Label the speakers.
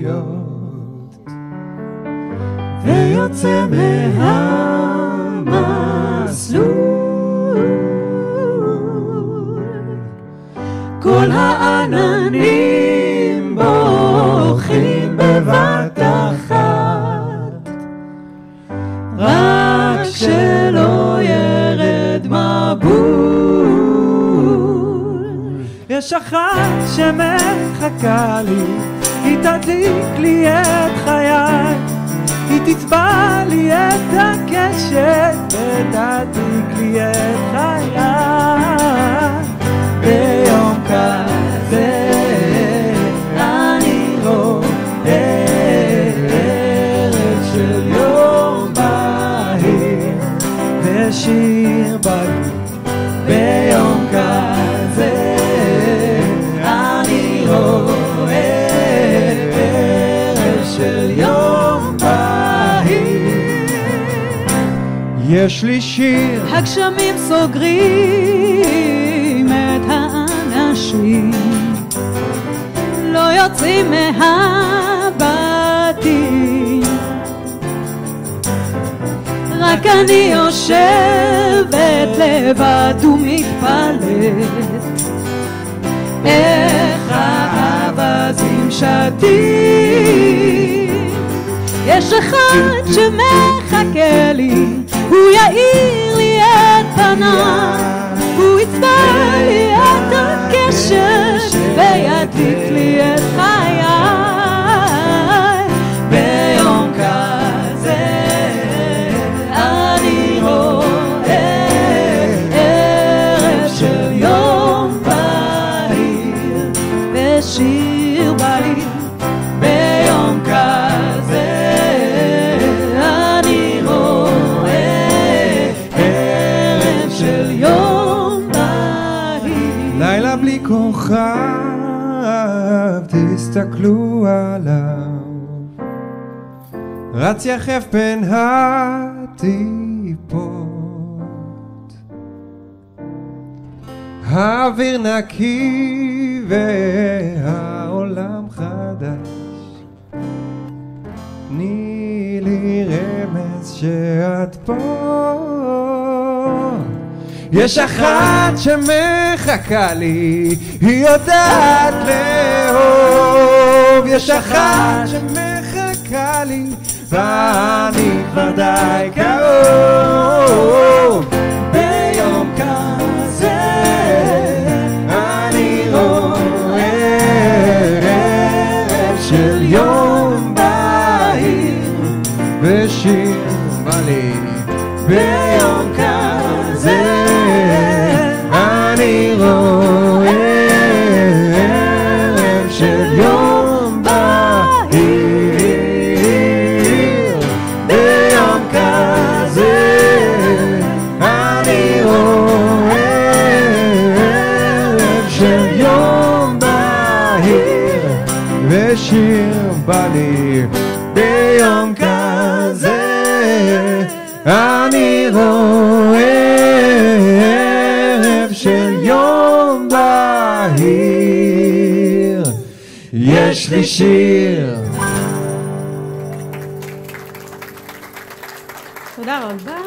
Speaker 1: חיות ויוצא מהמסלול. כל העננים בורחים בבת אחת, רק שלא ירד מבול. יש אחת שמחכה לי, היא תדליק לי את חיי, היא תצבע לי את הקשת ותדליק לי את חיי. ביום כזה אני רואה ערב של יום בהיר ושיר בהיר. ביום כזה אני רואה ערב של יום בהיר. יש לי שיר,
Speaker 2: הגשמים סוגרים את האנשים, לא יוצאים מהבתים, רק אני יושבת לבד ומתפלאת איך האווזים שתים. יש אחד שמחכה לי, הוא יאיר לי את פניו, הוא יצבע לי את הקשת וידליק לי את חיי. ביום כזה אני רואה ערב של יום בהיר ושיר בא לי. ביום כזה אני רואה ערב של יום בהיר.
Speaker 1: לילה בלי כוכב, תסתכלו עליו, רץ יחף בין הטיפות, האוויר נקי והעולם חדש. תני לי רמז שאת פה. יש אחת שמחכה לי, היא יודעת לאהוב. יש אחת שמחכה לי ואני כבר די קרוב. ביום כזה אני רואה ערב של יום בהיר ושיר בא לי. ביום כזה אני רואה ערב של יום בהיר. ביום כזה אני רואה ערב של יום בהיר ושיר בא לי. ביום כזה אני רואה ערב של יום בהיר. יש לי שיר.
Speaker 2: תודה רבה.